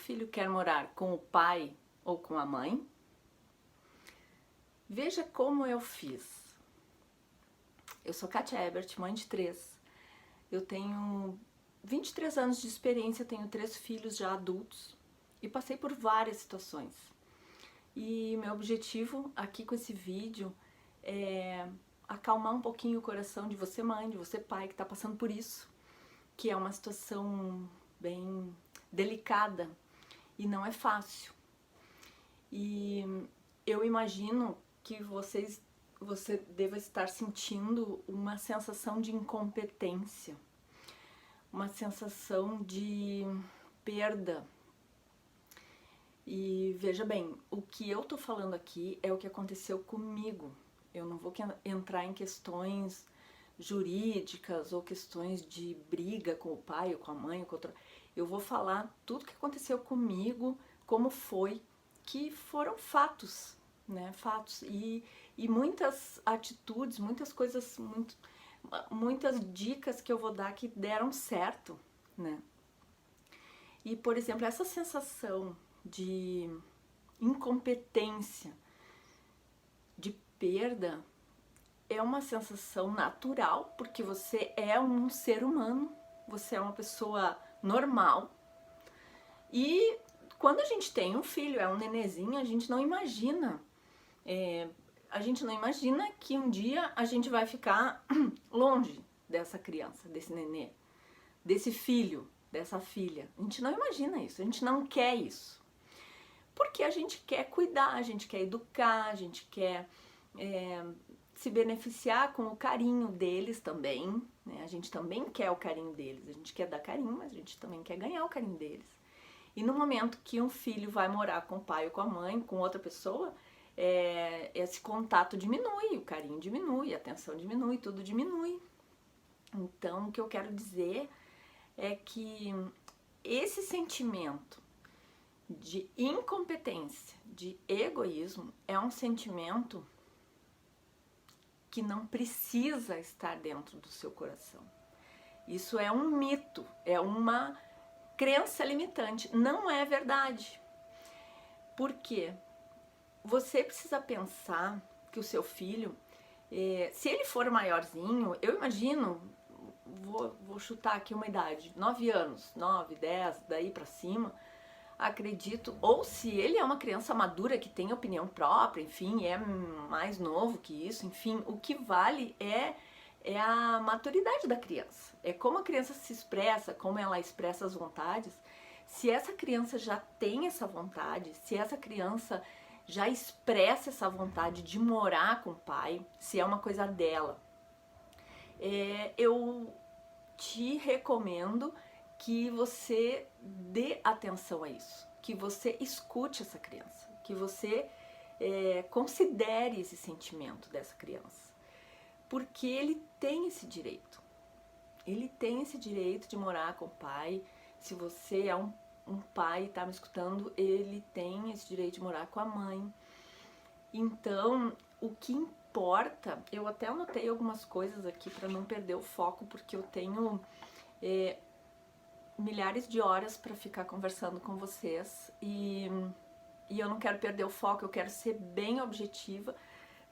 filho quer morar com o pai ou com a mãe? Veja como eu fiz. Eu sou Kátia Ebert, mãe de 3. Eu tenho 23 anos de experiência, tenho 3 filhos já adultos e passei por várias situações. E meu objetivo aqui com esse vídeo é acalmar um pouquinho o coração de você mãe, de você pai que está passando por isso, que é uma situação bem delicada e não é fácil. E eu imagino que você deva estar sentindo uma sensação de incompetência, uma sensação de perda. E veja bem, o que eu tô falando aqui é o que aconteceu comigo. Eu não vou entrar em questões jurídicas ou questões de briga com o pai ou com a mãe ou com outro. Eu vou falar tudo que aconteceu comigo, como foi, que foram fatos, né? Fatos e muitas atitudes, muitas coisas, muitas dicas que eu vou dar que deram certo, né? E, por exemplo, essa sensação de incompetência, de perda, é uma sensação natural, porque você é um ser humano, você é uma pessoa normal. E quando a gente tem um filho, é um nenenzinho, a gente não imagina. A gente não imagina que um dia a gente vai ficar longe dessa criança, desse nenê, desse filho, dessa filha. A gente não imagina isso, a gente não quer isso. Porque a gente quer cuidar, a gente quer educar, a gente quer se beneficiar com o carinho deles também, né? A gente também quer o carinho deles, a gente quer dar carinho, mas a gente também quer ganhar o carinho deles. E no momento que um filho vai morar com o pai ou com a mãe, com outra pessoa, esse contato diminui, o carinho diminui, a atenção diminui, tudo diminui. Então, o que eu quero dizer é que esse sentimento de incompetência, de egoísmo, é um sentimento que não precisa estar dentro do seu coração. Isso é um mito, é uma crença limitante, não é verdade. Por quê? Você precisa pensar que o seu filho, se ele for maiorzinho, eu imagino, vou chutar aqui uma idade, 9 anos, 9, 10, daí pra cima, acredito, ou se ele é uma criança madura que tem opinião própria, enfim, é mais novo que isso, enfim, o que vale é a maturidade da criança, é como a criança se expressa, como ela expressa as vontades. Se essa criança já tem essa vontade, se essa criança já expressa essa vontade de morar com o pai, se é uma coisa dela, eu te recomendo que você dê atenção a isso, que você escute essa criança, que você considere esse sentimento dessa criança, porque ele tem esse direito. Ele tem esse direito de morar com o pai. Se você é um pai e está me escutando, ele tem esse direito de morar com a mãe. Então, o que importa, eu até anotei algumas coisas aqui para não perder o foco, porque eu tenho milhares de horas para ficar conversando com vocês e eu não quero perder o foco, eu quero ser bem objetiva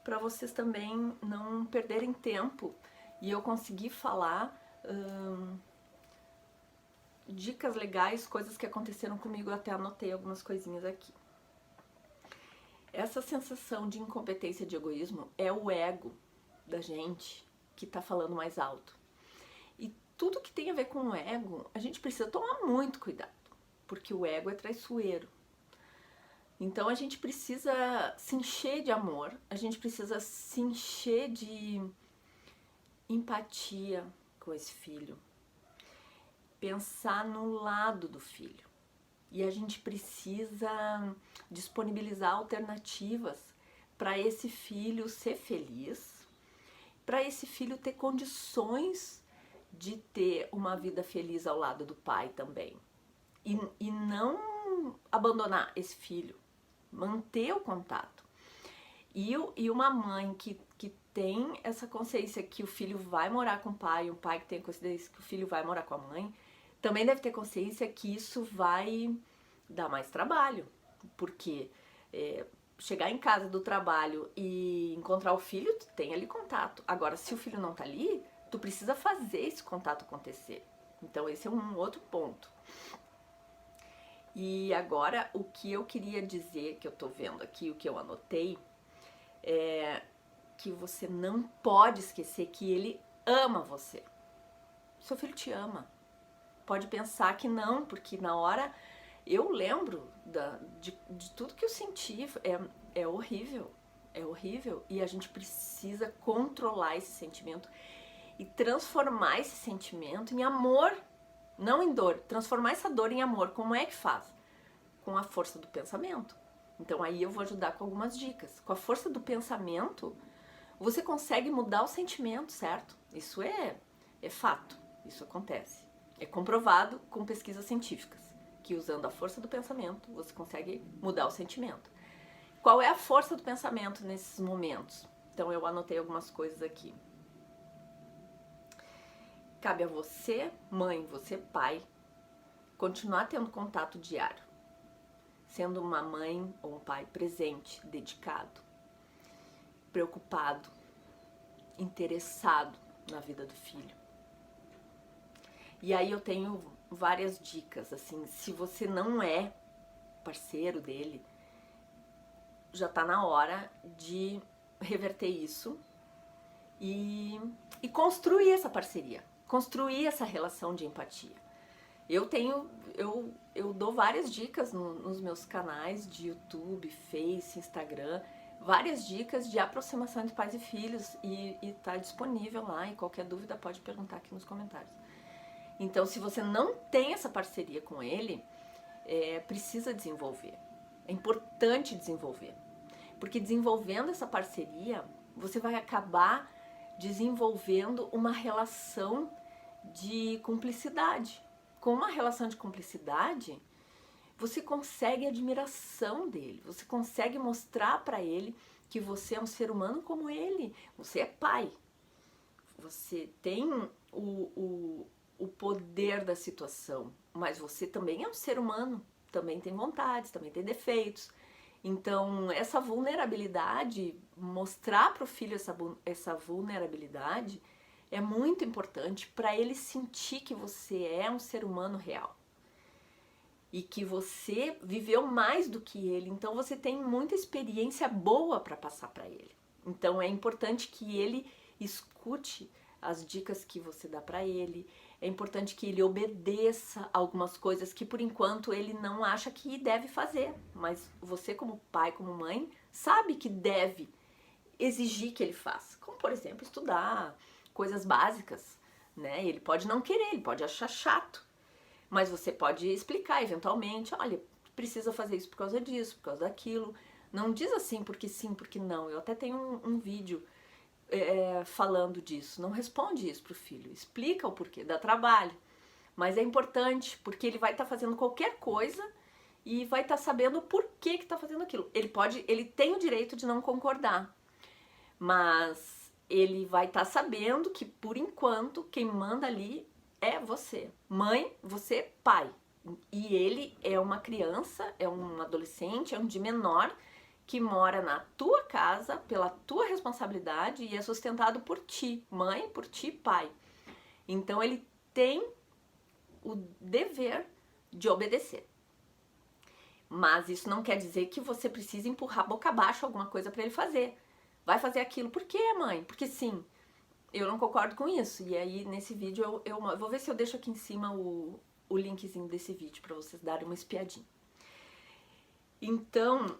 para vocês também não perderem tempo e eu conseguir falar dicas legais, coisas que aconteceram comigo, eu até anotei algumas coisinhas aqui. Essa sensação de incompetência, de egoísmo, é o ego da gente que tá falando mais alto. E tudo que tem a ver com o ego, a gente precisa tomar muito cuidado, porque o ego é traiçoeiro. Então a gente precisa se encher de amor, a gente precisa se encher de empatia com esse filho, pensar no lado do filho. E a gente precisa disponibilizar alternativas para esse filho ser feliz, para esse filho ter condições de ter uma vida feliz ao lado do pai também. E não abandonar esse filho, manter o contato. E uma mãe que tem essa consciência que o filho vai morar com o pai, um pai que tem a consciência que o filho vai morar com a mãe, também deve ter consciência que isso vai dá mais trabalho, porque chegar em casa do trabalho e encontrar o filho, tu tem ali contato. Agora, se o filho não tá ali, tu precisa fazer esse contato acontecer. Então, esse é um outro ponto. E agora, o que eu queria dizer, que eu tô vendo aqui, o que eu anotei, é que você não pode esquecer que ele ama você. Seu filho te ama. Pode pensar que não, porque na hora eu lembro de tudo que eu senti. É horrível, é horrível. E a gente precisa controlar esse sentimento e transformar esse sentimento em amor, não em dor. Transformar essa dor em amor. Como é que faz? Com a força do pensamento. Então aí eu vou ajudar com algumas dicas. Com a força do pensamento, você consegue mudar o sentimento, certo? Isso é fato, isso acontece. É comprovado com pesquisas científicas, que usando a força do pensamento, você consegue mudar o sentimento. Qual é a força do pensamento nesses momentos? Então eu anotei algumas coisas aqui. Cabe a você, mãe, você, pai, continuar tendo contato diário, sendo uma mãe ou um pai presente, dedicado, preocupado, interessado na vida do filho. E aí eu tenho várias dicas, assim, se você não é parceiro dele, já tá na hora de reverter isso e construir essa parceria, construir essa relação de empatia. Eu dou várias dicas nos meus canais de YouTube, Face, Instagram, várias dicas de aproximação entre pais e filhos e tá disponível lá, e qualquer dúvida pode perguntar aqui nos comentários. Então, se você não tem essa parceria com ele, precisa desenvolver. É importante desenvolver. Porque desenvolvendo essa parceria, você vai acabar desenvolvendo uma relação de cumplicidade. Com uma relação de cumplicidade, você consegue a admiração dele, você consegue mostrar para ele que você é um ser humano como ele. Você é pai. Você tem o poder da situação, mas você também é um ser humano, também tem vontades, também tem defeitos. Então, essa vulnerabilidade, mostrar para o filho essa vulnerabilidade é muito importante para ele sentir que você é um ser humano real e que você viveu mais do que ele, então você tem muita experiência boa para passar para ele. Então, é importante que ele escute as dicas que você dá para ele. É importante que ele obedeça algumas coisas que por enquanto ele não acha que deve fazer, mas você como pai, como mãe, sabe que deve exigir que ele faça. Como por exemplo, estudar coisas básicas, né? Ele pode não querer, ele pode achar chato, mas você pode explicar eventualmente, olha, precisa fazer isso por causa disso, por causa daquilo. Não diz assim porque sim, porque não. Eu até tenho um vídeo falando disso. Não responde isso pro filho. Explica o porquê, dá trabalho. Mas é importante, porque ele vai estar fazendo qualquer coisa e vai estar sabendo o porquê que está fazendo aquilo. Ele tem o direito de não concordar, mas ele vai estar sabendo que, por enquanto, quem manda ali é você. Mãe, você pai. E ele é uma criança, é um adolescente, é um de menor, que mora na tua casa, pela tua responsabilidade e é sustentado por ti, mãe, por ti, pai. Então ele tem o dever de obedecer. Mas isso não quer dizer que você precisa empurrar boca abaixo alguma coisa para ele fazer. Vai fazer aquilo. Por quê, mãe? Porque sim. Eu não concordo com isso. E aí, nesse vídeo, eu vou ver se eu deixo aqui em cima o linkzinho desse vídeo para vocês darem uma espiadinha. Então,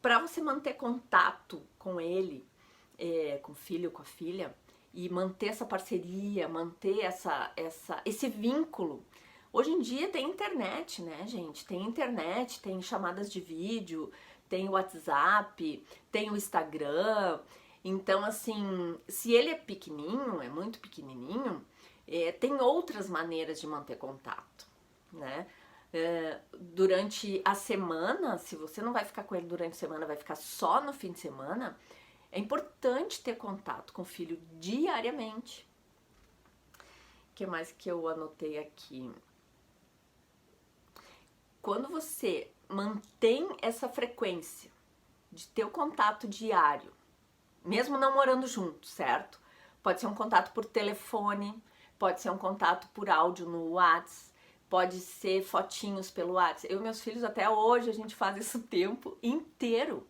para você manter contato com ele, com o filho, com a filha, e manter essa parceria, manter esse vínculo. Hoje em dia tem internet, né, gente? Tem internet, tem chamadas de vídeo, tem o WhatsApp, tem o Instagram. Então, assim, se ele é pequenininho, é muito pequenininho, tem outras maneiras de manter contato, né? Durante a semana, se você não vai ficar com ele durante a semana, vai ficar só no fim de semana, é importante ter contato com o filho diariamente. O que mais que eu anotei aqui? quando você mantém essa frequência de ter o contato diário, mesmo não morando junto, certo? Pode ser um contato por telefone, pode ser um contato por áudio no WhatsApp, pode ser fotinhos pelo WhatsApp. Eu e meus filhos até hoje a gente faz isso o tempo inteiro.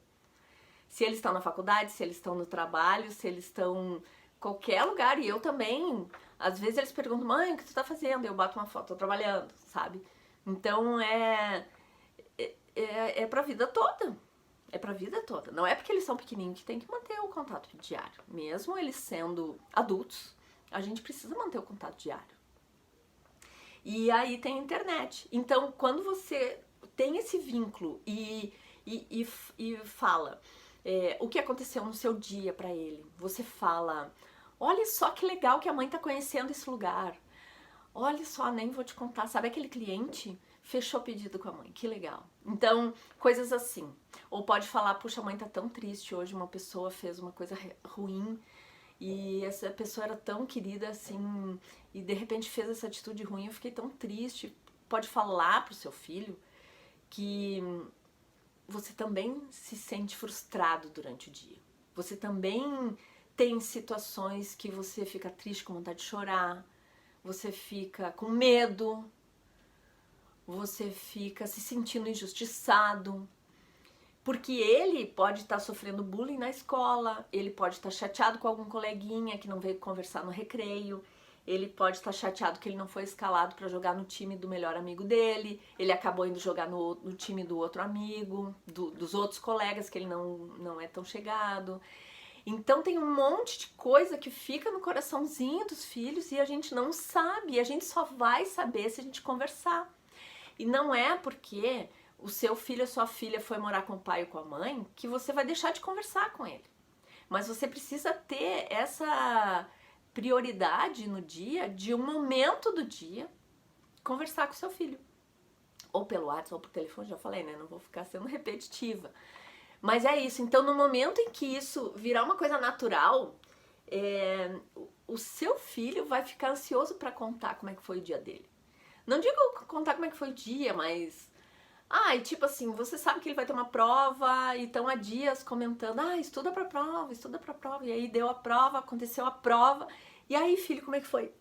Se eles estão na faculdade, se eles estão no trabalho, se eles estão em qualquer lugar. E eu também, às vezes eles perguntam, mãe, o que tu tá fazendo? Eu bato uma foto, tô trabalhando, sabe? Então é pra vida toda. É pra vida toda. Não é porque eles são pequenininhos que tem que manter o contato diário. Mesmo eles sendo adultos, a gente precisa manter o contato diário. E aí tem a internet. Então, quando você tem esse vínculo e fala o que aconteceu no seu dia pra ele, você fala, olha só que legal que a mãe tá conhecendo esse lugar. Olha só, nem vou te contar, sabe aquele cliente fechou pedido com a mãe, que legal. Então, coisas assim. Ou pode falar, puxa, a mãe tá tão triste hoje, uma pessoa fez uma coisa ruim e essa pessoa era tão querida assim e de repente fez essa atitude ruim, eu fiquei tão triste. Pode falar pro seu filho que você também se sente frustrado durante o dia. Você também tem situações que você fica triste, com vontade de chorar, você fica com medo, você fica se sentindo injustiçado, porque ele pode estar sofrendo bullying na escola, ele pode estar chateado com algum coleguinha que não veio conversar no recreio, ele pode estar chateado que ele não foi escalado para jogar no time do melhor amigo dele, ele acabou indo jogar no time do outro amigo, dos outros colegas que ele não é tão chegado. Então tem um monte de coisa que fica no coraçãozinho dos filhos e a gente não sabe, e a gente só vai saber se a gente conversar. E não é porque o seu filho ou sua filha foi morar com o pai ou com a mãe que você vai deixar de conversar com ele. Mas você precisa ter essa prioridade no dia, de um momento do dia, conversar com o seu filho. Ou pelo WhatsApp ou por telefone, já falei, né? Não vou ficar sendo repetitiva. Mas é isso. Então, no momento em que isso virar uma coisa natural, o seu filho vai ficar ansioso para contar como é que foi o dia dele. Não digo contar como é que foi o dia, mas... e tipo assim, você sabe que ele vai ter uma prova e estão há dias comentando, estuda pra prova, e aí deu a prova, aconteceu a prova, e aí, filho, como é que foi?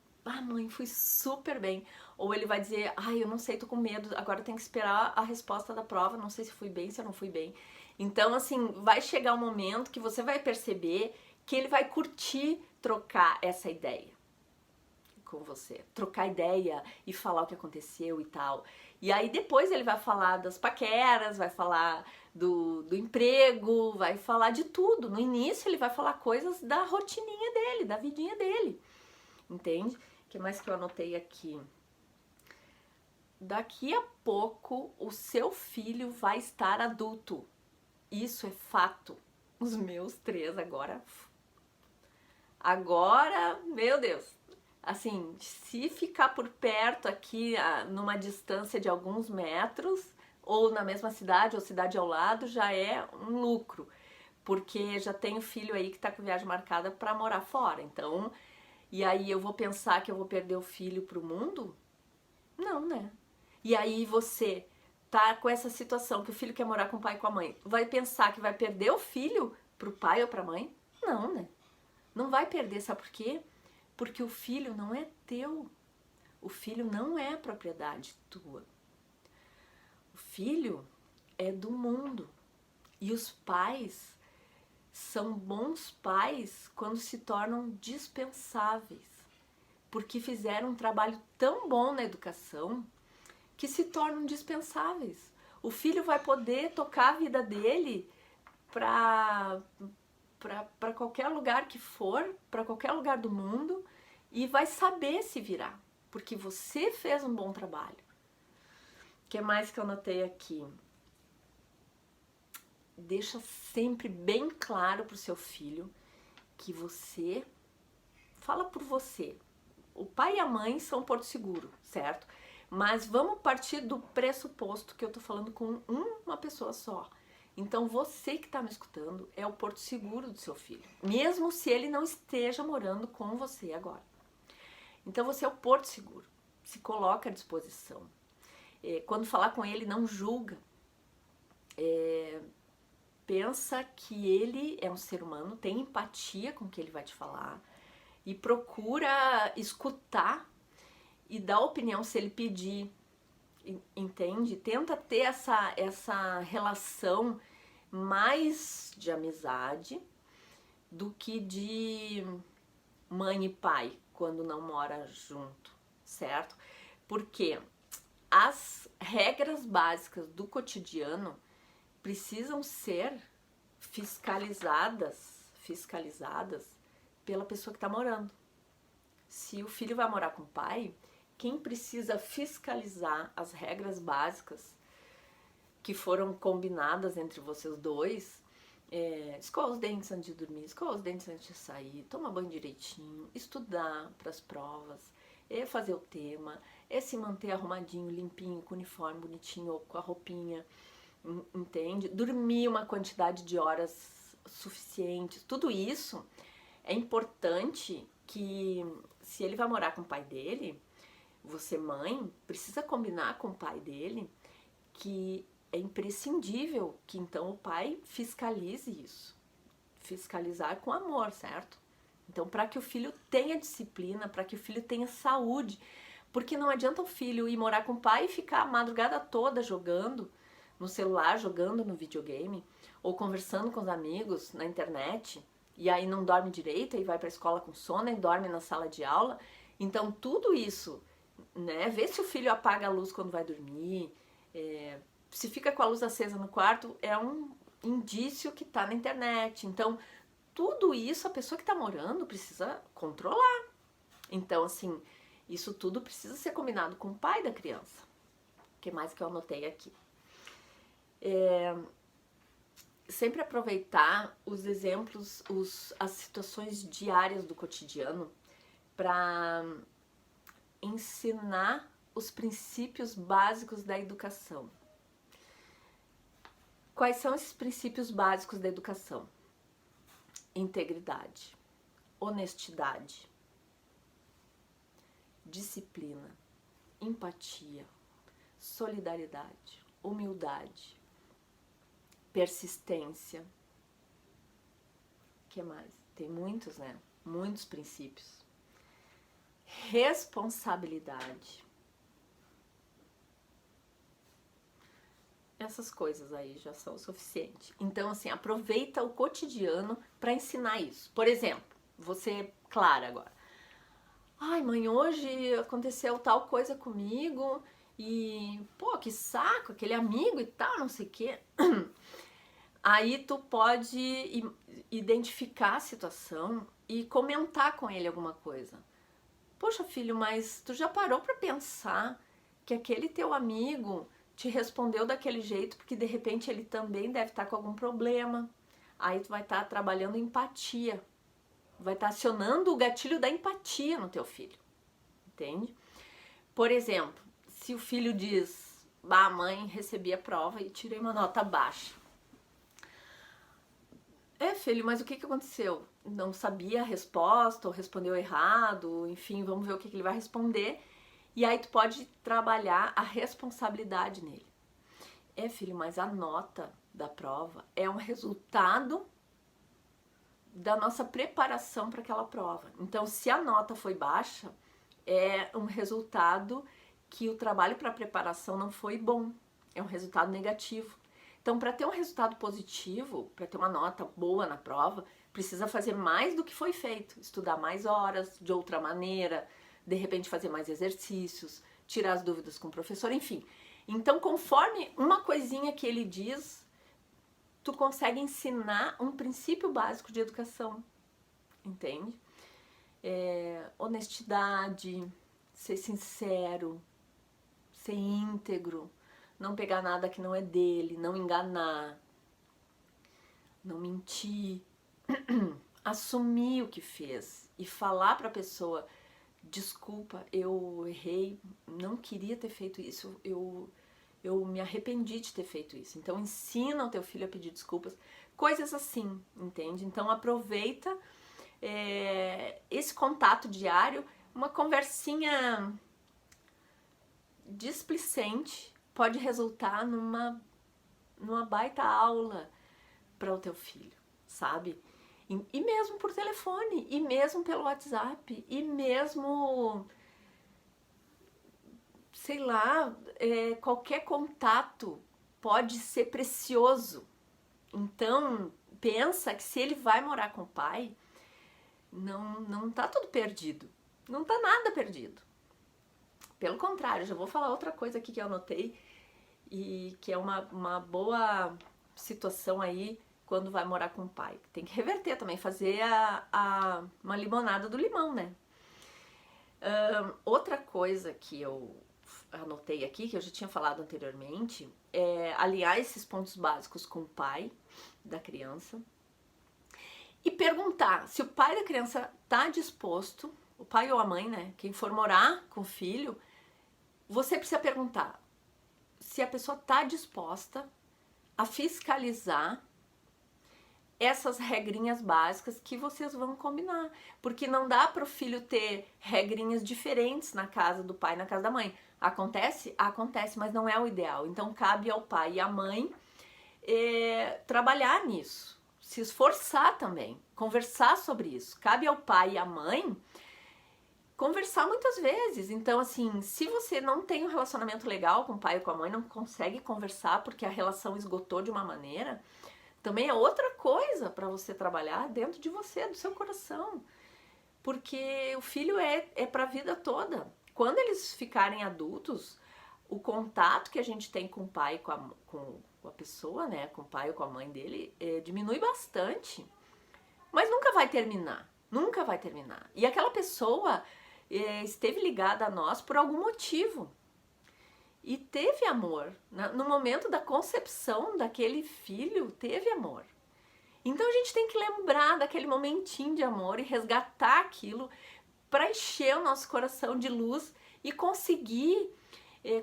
Mãe, fui super bem. Ou ele vai dizer, eu não sei, tô com medo, agora tem que esperar a resposta da prova, não sei se fui bem, se eu não fui bem. Então, assim, vai chegar um momento que você vai perceber que ele vai curtir trocar essa ideia com você, trocar ideia e falar o que aconteceu e tal. E aí depois ele vai falar das paqueras, vai falar do emprego, vai falar de tudo. No início ele vai falar coisas da rotininha dele, da vidinha dele, entende? O que mais que eu anotei aqui? Daqui a pouco o seu filho vai estar adulto. Isso é fato. Os meus 3 agora, meu Deus. Assim, se ficar por perto aqui, numa distância de alguns metros, ou na mesma cidade, ou cidade ao lado, já é um lucro. Porque já tenho filho aí que tá com viagem marcada para morar fora. Então, e aí eu vou pensar que eu vou perder o filho pro mundo? Não, né? E aí você tá com essa situação que o filho quer morar com o pai e com a mãe, vai pensar que vai perder o filho pro pai ou pra mãe? Não, né? Não vai perder, sabe por quê? Porque o filho não é teu. O filho não é propriedade tua. O filho é do mundo. E os pais são bons pais quando se tornam dispensáveis. Porque fizeram um trabalho tão bom na educação que se tornam dispensáveis. O filho vai poder tocar a vida dele para qualquer lugar que for, para qualquer lugar do mundo, e vai saber se virar, porque você fez um bom trabalho. O que mais que eu anotei aqui? Deixa sempre bem claro pro seu filho que você fala por você. O pai e a mãe são porto seguro, certo? Mas vamos partir do pressuposto que eu tô falando com uma pessoa só. Então você que tá me escutando é o porto seguro do seu filho, mesmo se ele não esteja morando com você agora. Então você é o porto seguro, se coloca à disposição. Quando falar com ele, não julga. Pensa que ele é um ser humano, tem empatia com o que ele vai te falar e procura escutar e dar opinião se ele pedir, entende? Tenta ter essa relação mais de amizade do que de mãe e pai quando não mora junto, certo? Porque as regras básicas do cotidiano precisam ser fiscalizadas pela pessoa que está morando. Se o filho vai morar com o pai, quem precisa fiscalizar as regras básicas que foram combinadas entre vocês dois, escova os dentes antes de dormir, escova os dentes antes de sair, toma banho direitinho, estudar para as provas, fazer o tema, se manter arrumadinho, limpinho, com o uniforme bonitinho ou com a roupinha, entende? Dormir uma quantidade de horas suficientes, tudo isso é importante que, se ele vai morar com o pai dele, você, mãe, precisa combinar com o pai dele que é imprescindível que então o pai fiscalize isso. Fiscalizar com amor, certo? Então, para que o filho tenha disciplina, para que o filho tenha saúde, porque não adianta o filho ir morar com o pai e ficar a madrugada toda jogando no celular, jogando no videogame, ou conversando com os amigos na internet, e aí não dorme direito, aí vai para a escola com sono e dorme na sala de aula. Então, tudo isso, né? Vê se o filho apaga a luz quando vai dormir, se fica com a luz acesa no quarto, é um indício que tá na internet. Então, tudo isso a pessoa que tá morando precisa controlar. Então, assim, isso tudo precisa ser combinado com o pai da criança. O que mais que eu anotei aqui? Sempre aproveitar os exemplos, as situações diárias do cotidiano para ensinar os princípios básicos da educação. Quais são esses princípios básicos da educação? Integridade, honestidade, disciplina, empatia, solidariedade, humildade, persistência. O que mais? Tem muitos, né? Muitos princípios. Responsabilidade. Essas coisas aí já são o suficiente. Então, assim, aproveita o cotidiano para ensinar isso. Por exemplo, você, Clara, agora. Ai, mãe, hoje aconteceu tal coisa comigo e, pô, que saco, aquele amigo e tal, não sei o quê. Aí tu pode identificar a situação e comentar com ele alguma coisa. Poxa, filho, mas tu já parou para pensar que aquele teu amigo te respondeu daquele jeito porque de repente ele também deve estar com algum problema. Aí tu vai estar trabalhando empatia. Vai estar acionando o gatilho da empatia no teu filho. Entende? Por exemplo, se o filho diz: "Bah, mãe, recebi a prova e tirei uma nota baixa." Filho, mas o que aconteceu? Não sabia a resposta ou respondeu errado, enfim, vamos ver o que ele vai responder. E aí tu pode trabalhar a responsabilidade nele. Filho, mas a nota da prova é um resultado da nossa preparação para aquela prova. Então, se a nota foi baixa, é um resultado que o trabalho para preparação não foi bom. É um resultado negativo. Então, para ter um resultado positivo, para ter uma nota boa na prova, precisa fazer mais do que foi feito. Estudar mais horas, de outra maneira, de repente fazer mais exercícios, tirar as dúvidas com o professor, enfim. Então, conforme uma coisinha que ele diz, tu consegue ensinar um princípio básico de educação, entende? Honestidade, ser sincero, ser íntegro, não pegar nada que não é dele, não enganar, não mentir, assumir o que fez e falar para a pessoa: desculpa, eu errei, não queria ter feito isso, eu me arrependi de ter feito isso. Então ensina o teu filho a pedir desculpas, coisas assim, entende? Então aproveita esse contato diário, uma conversinha displicente pode resultar numa baita aula para o teu filho, sabe? E mesmo por telefone, e mesmo pelo WhatsApp, e mesmo, sei lá, qualquer contato pode ser precioso. Então, pensa que se ele vai morar com o pai, não tá tudo perdido. Não tá nada perdido. Pelo contrário, já vou falar outra coisa aqui que eu anotei e que é uma boa situação aí quando vai morar com o pai. Tem que reverter também, fazer uma limonada do limão, né? Outra coisa que eu anotei aqui, que eu já tinha falado anteriormente, é alinhar esses pontos básicos com o pai da criança e perguntar se o pai da criança está disposto, o pai ou a mãe, né? Quem for morar com o filho, você precisa perguntar se a pessoa está disposta a fiscalizar essas regrinhas básicas que vocês vão combinar. Porque não dá para o filho ter regrinhas diferentes na casa do pai e na casa da mãe. Acontece? Acontece, mas não é o ideal. Então cabe ao pai e à mãe trabalhar nisso, se esforçar também, conversar sobre isso. Cabe ao pai e à mãe conversar muitas vezes. Então, assim, se você não tem um relacionamento legal com o pai ou com a mãe, não consegue conversar porque a relação esgotou de uma maneira, também é outra coisa para você trabalhar dentro de você, do seu coração. Porque o filho é para a vida toda. Quando eles ficarem adultos, o contato que a gente tem com o pai, com a pessoa, né, com o pai ou com a mãe dele, diminui bastante. Mas nunca vai terminar. Nunca vai terminar. E aquela pessoa esteve ligada a nós por algum motivo. E teve amor. No momento da concepção daquele filho, teve amor. Então a gente tem que lembrar daquele momentinho de amor e resgatar aquilo para encher o nosso coração de luz e conseguir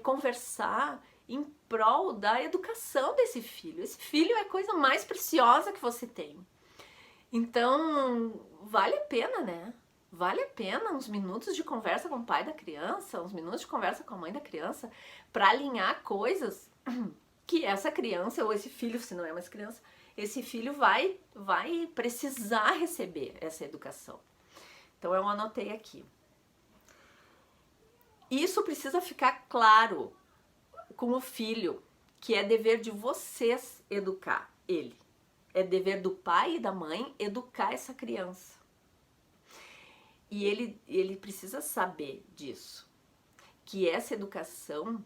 conversar em prol da educação desse filho. Esse filho é a coisa mais preciosa que você tem. Então, vale a pena, né? Vale a pena uns minutos de conversa com o pai da criança, uns minutos de conversa com a mãe da criança, para alinhar coisas que essa criança, ou esse filho, se não é mais criança, esse filho vai precisar receber essa educação. Então eu anotei aqui. Isso precisa ficar claro com o filho, que é dever de vocês educar ele. É dever do pai e da mãe educar essa criança. E ele precisa saber disso. Que essa educação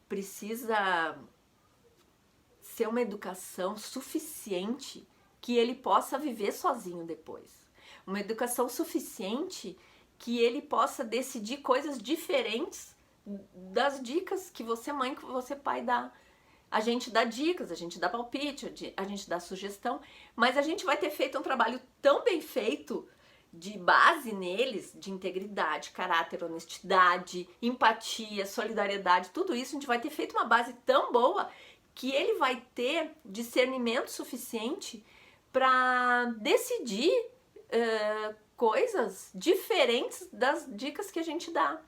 precisa ser uma educação suficiente que ele possa viver sozinho depois. Uma educação suficiente que ele possa decidir coisas diferentes das dicas que você mãe, que você pai dá. A gente dá dicas, a gente dá palpite, a gente dá sugestão, mas a gente vai ter feito um trabalho tão bem feito de base neles, de integridade, caráter, honestidade, empatia, solidariedade, tudo isso a gente vai ter feito uma base tão boa que ele vai ter discernimento suficiente para decidir coisas diferentes das dicas que a gente dá.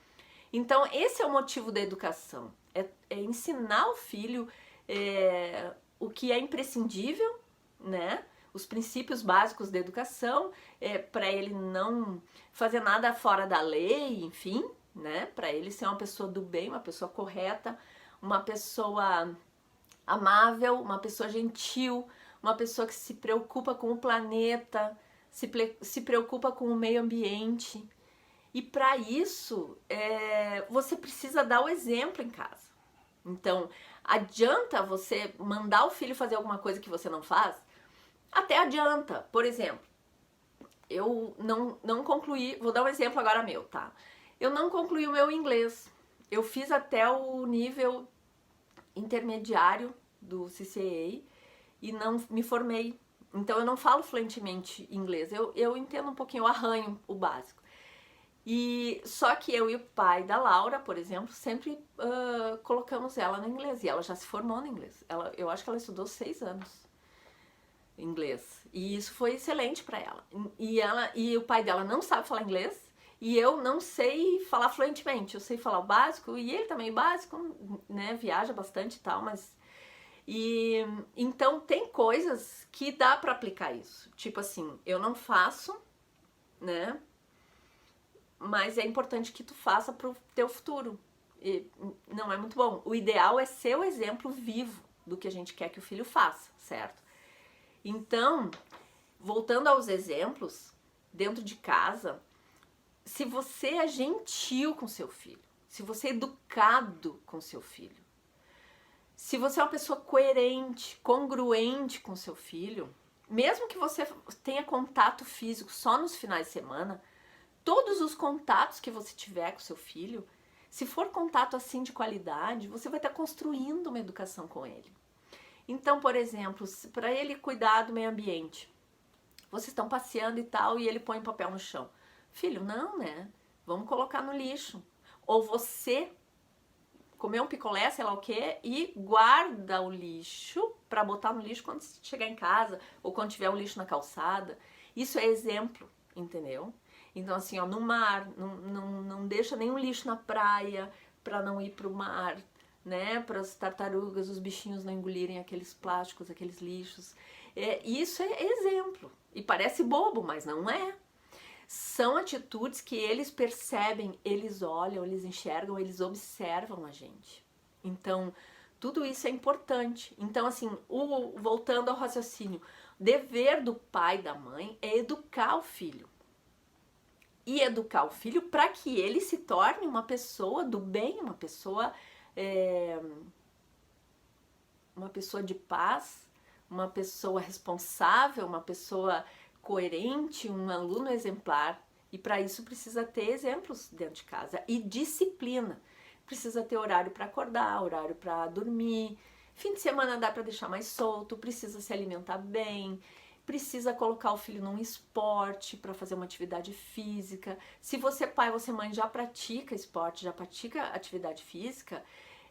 Então esse é o motivo da educação, é ensinar o filho o que é imprescindível, né? Os princípios básicos da educação, para ele não fazer nada fora da lei, enfim, né? Para ele ser uma pessoa do bem, uma pessoa correta, uma pessoa amável, uma pessoa gentil, uma pessoa que se preocupa com o planeta, se preocupa com o meio ambiente. E para isso, você precisa dar o exemplo em casa. Então, adianta você mandar o filho fazer alguma coisa que você não faz? Até adianta. Por exemplo, eu não concluí, vou dar um exemplo agora meu, tá? Eu não concluí o meu inglês. Eu fiz até o nível intermediário do CCA e não me formei. Então eu não falo fluentemente inglês. Eu entendo um pouquinho, eu arranho o básico. E só que eu e o pai da Laura, por exemplo, sempre colocamos ela no inglês. E ela já se formou no inglês. Eu acho que ela estudou 6 anos inglês. E isso foi excelente para ela. E o pai dela não sabe falar inglês. E eu não sei falar fluentemente, eu sei falar o básico, e ele também básico, né, viaja bastante e tal, mas... E então tem coisas que dá pra aplicar isso. Tipo assim, eu não faço, né, mas é importante que tu faça pro teu futuro. E não é muito bom. O ideal é ser o exemplo vivo do que a gente quer que o filho faça, certo? Então, voltando aos exemplos, dentro de casa, se você é gentil com seu filho, se você é educado com seu filho, se você é uma pessoa coerente, congruente com seu filho, mesmo que você tenha contato físico só nos finais de semana, todos os contatos que você tiver com seu filho, se for contato assim de qualidade, você vai estar construindo uma educação com ele. Então, por exemplo, para ele cuidar do meio ambiente, vocês estão passeando e tal, e ele põe papel no chão. Filho, não, né? Vamos colocar no lixo. Ou você comer um picolé, sei lá o quê, e guarda o lixo para botar no lixo quando chegar em casa, ou quando tiver o lixo na calçada. Isso é exemplo, entendeu? Então, assim, ó, no mar, não deixa nenhum lixo na praia para não ir pro mar, né? Para as tartarugas, os bichinhos não engolirem aqueles plásticos, aqueles lixos. Isso é exemplo. E parece bobo, mas não é. São atitudes que eles percebem, eles olham, eles enxergam, eles observam a gente. Então, tudo isso é importante. Então, assim, voltando ao raciocínio, dever do pai e da mãe é educar o filho. E educar o filho para que ele se torne uma pessoa do bem, uma pessoa de paz, uma pessoa responsável, uma pessoa coerente, um aluno exemplar. E para isso precisa ter exemplos dentro de casa e disciplina. Precisa ter horário para acordar, horário para dormir. Fim de semana dá para deixar mais solto, precisa se alimentar bem, precisa colocar o filho num esporte para fazer uma atividade física. Se você pai, você mãe já pratica esporte, já pratica atividade física,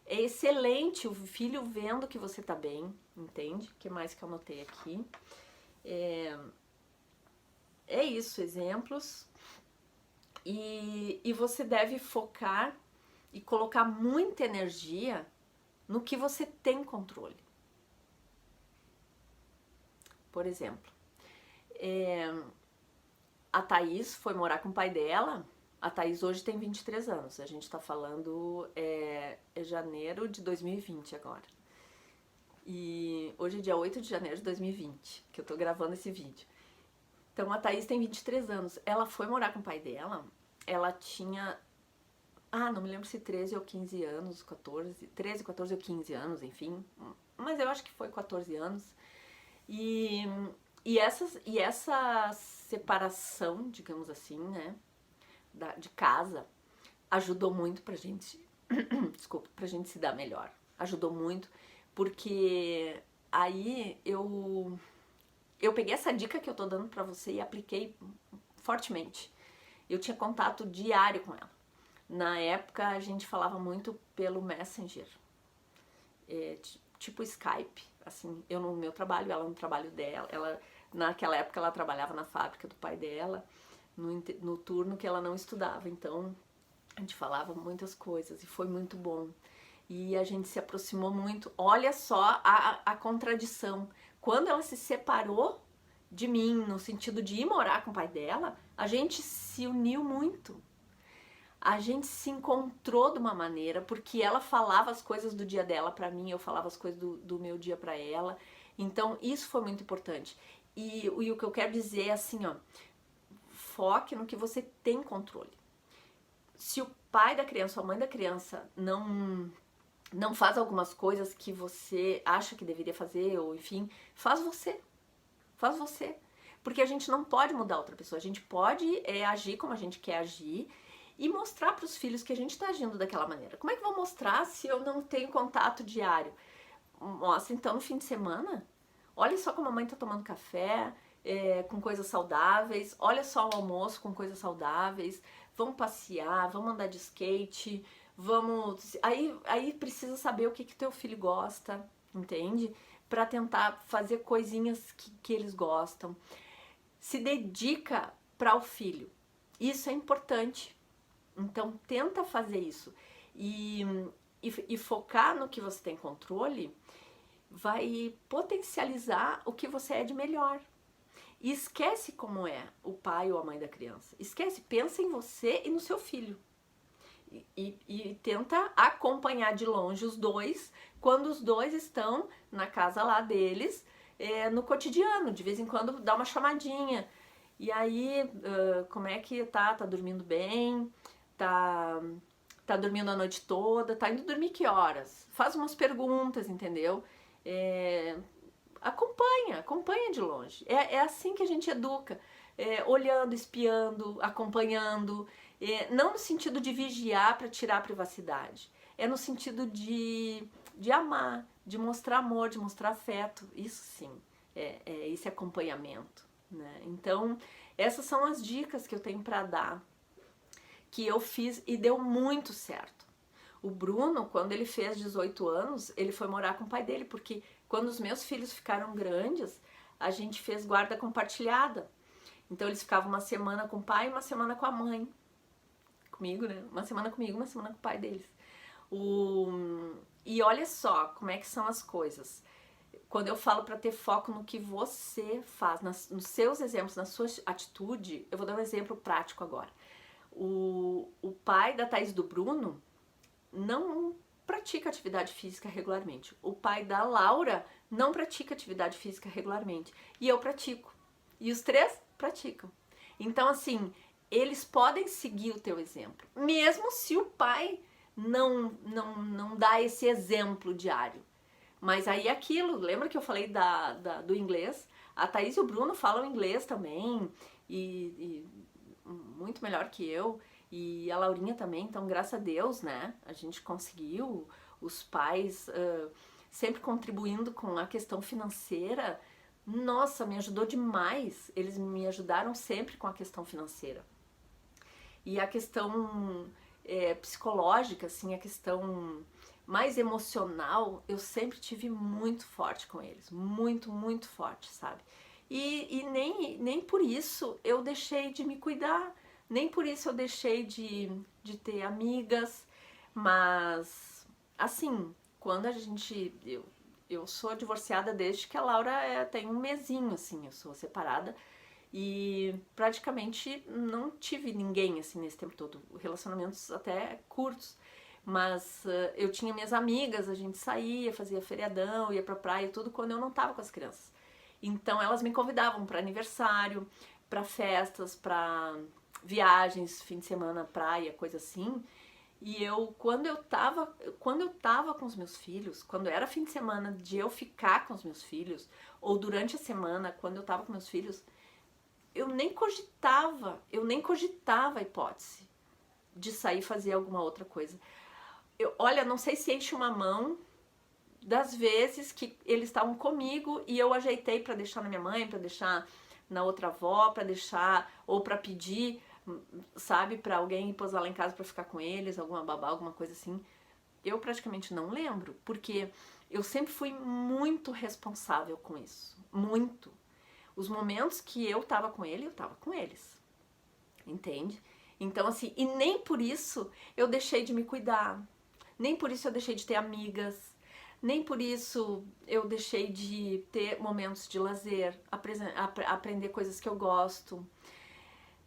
é excelente o filho vendo que você tá bem, entende? O que mais que eu anotei aqui? É isso, exemplos. E você deve focar e colocar muita energia no que você tem controle. Por exemplo, a Thaís foi morar com o pai dela. A Thaís hoje tem 23 anos. A gente tá falando é janeiro de 2020 agora. E hoje é dia 8 de janeiro de 2020, que eu tô gravando esse vídeo. Então a Thaís tem 23 anos. Ela foi morar com o pai dela. Ela tinha... não me lembro se 13 ou 15 anos, 14... 13, 14 ou 15 anos, enfim. Mas eu acho que foi 14 anos. E essa separação, digamos assim, né, de casa, ajudou muito pra gente, desculpa, pra gente se dar melhor. Ajudou muito, porque aí eu peguei essa dica que eu tô dando pra você e apliquei fortemente. Eu tinha contato diário com ela. Na época a gente falava muito pelo Messenger, tipo Skype, assim, eu no meu trabalho, ela no trabalho dela. Ela, naquela época ela trabalhava na fábrica do pai dela, no turno que ela não estudava, então a gente falava muitas coisas e foi muito bom. E a gente se aproximou muito. Olha só a contradição. Quando ela se separou de mim, no sentido de ir morar com o pai dela, a gente se uniu muito. A gente se encontrou de uma maneira, porque ela falava as coisas do dia dela pra mim, eu falava as coisas do meu dia pra ela. Então isso foi muito importante. E o que eu quero dizer é assim, ó, foque no que você tem controle. Se o pai da criança ou a mãe da criança não faz algumas coisas que você acha que deveria fazer, ou enfim, faz você. Faz você. Porque a gente não pode mudar outra pessoa, a gente pode agir como a gente quer agir e mostrar para os filhos que a gente está agindo daquela maneira. Como é que eu vou mostrar se eu não tenho contato diário? Mostra então no fim de semana. Olha só como a mãe está tomando café, com coisas saudáveis. Olha só o almoço com coisas saudáveis. Vamos passear, vamos andar de skate, vamos... Aí precisa saber o que teu filho gosta, entende? Para tentar fazer coisinhas que eles gostam. Se dedica para o filho. Isso é importante. Então, tenta fazer isso. E focar no que você tem controle vai potencializar o que você é de melhor. E esquece como é o pai ou a mãe da criança. Esquece, pensa em você e no seu filho. E tenta acompanhar de longe os dois, quando os dois estão na casa lá deles, no cotidiano. De vez em quando dá uma chamadinha. E aí, como é que tá? Tá dormindo bem? Tá dormindo a noite toda? Tá indo dormir que horas? Faz umas perguntas, entendeu? Acompanha de longe. É assim que a gente educa. Olhando, espiando, acompanhando. Não no sentido de vigiar para tirar a privacidade. É no sentido de amar, de mostrar amor, de mostrar afeto. Isso sim, é esse acompanhamento, né? Então, essas são as dicas que eu tenho para dar, que eu fiz e deu muito certo. O Bruno, quando ele fez 18 anos, ele foi morar com o pai dele, porque quando os meus filhos ficaram grandes, a gente fez guarda compartilhada. Então eles ficavam uma semana com o pai e uma semana com a mãe. Comigo, né? Uma semana comigo, uma semana com o pai deles. E olha só como é que são as coisas. Quando eu falo para ter foco no que você faz, nos seus exemplos, na sua atitude, eu vou dar um exemplo prático agora. O pai da Thaís e do Bruno não pratica atividade física regularmente. O pai da Laura não pratica atividade física regularmente. E eu pratico. E os três praticam. Então, assim, eles podem seguir o teu exemplo. Mesmo se o pai não dá esse exemplo diário. Mas aí aquilo, lembra que eu falei do inglês? A Thaís e o Bruno falam inglês também. E muito melhor que eu. E a Laurinha também, então graças a Deus, né, a gente conseguiu, os pais sempre contribuindo com a questão financeira. Nossa, me ajudou demais, eles me ajudaram sempre com a questão financeira. E a questão psicológica, assim, a questão mais emocional, eu sempre tive muito forte com eles, muito, muito forte, sabe? E nem por isso eu deixei de me cuidar, nem por isso eu deixei de ter amigas, mas, assim, quando a gente... Eu sou divorciada desde que a Laura tem um mesinho, assim, eu sou separada, e praticamente não tive ninguém, assim, nesse tempo todo, relacionamentos até curtos, mas eu tinha minhas amigas, a gente saía, fazia feriadão, ia pra praia, tudo, quando eu não tava com as crianças. Então elas me convidavam para aniversário, para festas, para viagens, fim de semana, praia, coisa assim. E eu, quando eu tava com os meus filhos, quando era fim de semana de eu ficar com os meus filhos, ou durante a semana, quando eu tava com meus filhos, eu nem cogitava a hipótese de sair fazer alguma outra coisa. Olha, não sei se enche uma mão das vezes que eles estavam comigo e eu ajeitei para deixar na minha mãe, para deixar na outra avó, para deixar, ou para pedir, sabe, para alguém posar lá em casa para ficar com eles, alguma babá, alguma coisa assim. Eu praticamente não lembro, porque eu sempre fui muito responsável com isso, muito. Os momentos que eu tava com ele, eu tava com eles, entende? Então, assim, e nem por isso eu deixei de me cuidar, nem por isso eu deixei de ter amigas, nem por isso eu deixei de ter momentos de lazer, aprender coisas que eu gosto.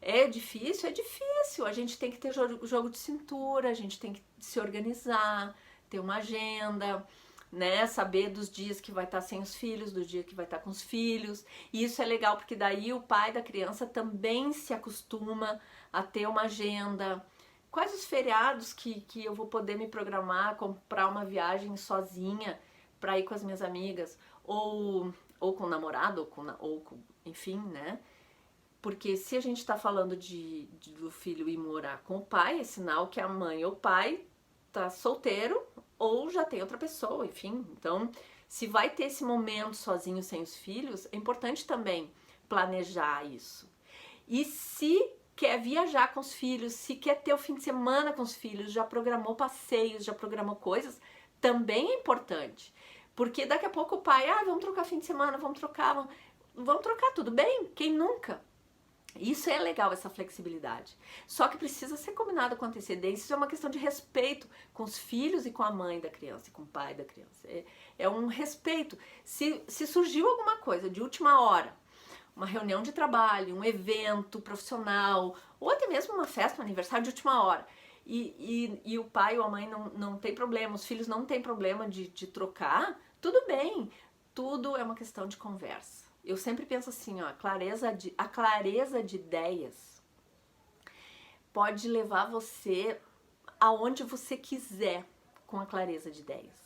É difícil? É difícil. A gente tem que ter jogo de cintura, a gente tem que se organizar, ter uma agenda, né? Saber dos dias que vai estar sem os filhos, do dia que vai estar com os filhos. E isso é legal porque daí o pai da criança também se acostuma a ter uma agenda. Quais os feriados que eu vou poder me programar, comprar uma viagem sozinha para ir com as minhas amigas, ou com o namorado, ou com, enfim, né? Porque se a gente está falando do filho ir morar com o pai, é sinal que a mãe ou o pai tá solteiro ou já tem outra pessoa, enfim. Então, se vai ter esse momento sozinho sem os filhos, é importante também planejar isso. E se quer viajar com os filhos, se quer ter o fim de semana com os filhos, já programou passeios, já programou coisas, também é importante. Porque daqui a pouco o pai, vamos trocar fim de semana, vamos trocar tudo bem? Quem nunca? Isso é legal, essa flexibilidade. Só que precisa ser combinado com antecedência. Isso é uma questão de respeito com os filhos e com a mãe da criança e com o pai da criança. É um respeito. Se surgiu alguma coisa de última hora, uma reunião de trabalho, um evento profissional, ou até mesmo uma festa, um aniversário de última hora, e o pai ou a mãe não tem problema, os filhos não têm problema de trocar, tudo bem. Tudo é uma questão de conversa. Eu sempre penso assim, ó, a clareza de ideias pode levar você aonde você quiser com a clareza de ideias.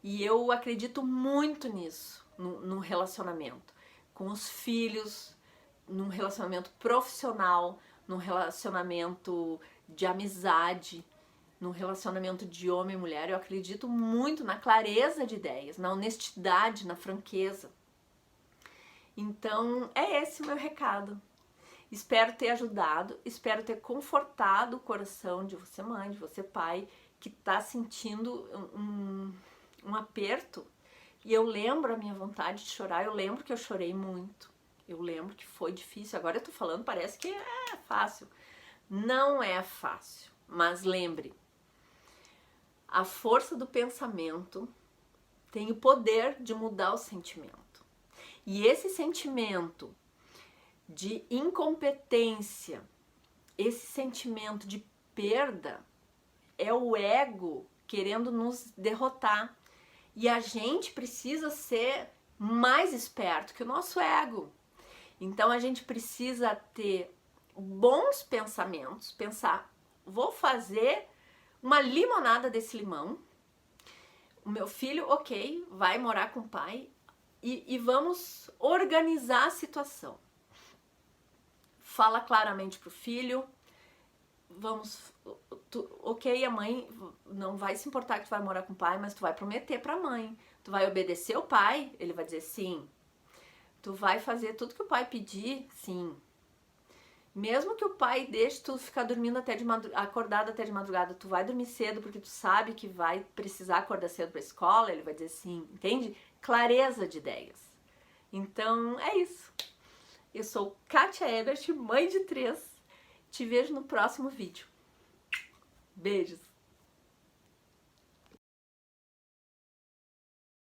E eu acredito muito nisso no relacionamento, com os filhos, num relacionamento profissional, num relacionamento de amizade, num relacionamento de homem e mulher. Eu acredito muito na clareza de ideias, na honestidade, na franqueza. Então, é esse o meu recado. Espero ter ajudado, espero ter confortado o coração de você mãe, de você pai, que está sentindo um aperto. E eu lembro a minha vontade de chorar, eu lembro que eu chorei muito. Eu lembro que foi difícil. Agora eu tô falando, parece que é fácil. Não é fácil, mas lembre, a força do pensamento tem o poder de mudar o sentimento. E esse sentimento de incompetência, esse sentimento de perda, é o ego querendo nos derrotar. E a gente precisa ser mais esperto que o nosso ego. Então a gente precisa ter bons pensamentos, pensar, vou fazer uma limonada desse limão, o meu filho, ok, vai morar com o pai, e vamos organizar a situação. Fala claramente pro filho, ok, a mãe não vai se importar que tu vai morar com o pai, mas tu vai prometer pra mãe, tu vai obedecer o pai, ele vai dizer sim, tu vai fazer tudo que o pai pedir, sim. Mesmo que o pai deixe tu ficar dormindo acordado até de madrugada, tu vai dormir cedo porque tu sabe que vai precisar acordar cedo pra escola, ele vai dizer sim, entende? Clareza de ideias. Então é isso. Eu sou Kátia Ebert, mãe de 3. Te vejo no próximo vídeo. Beijos!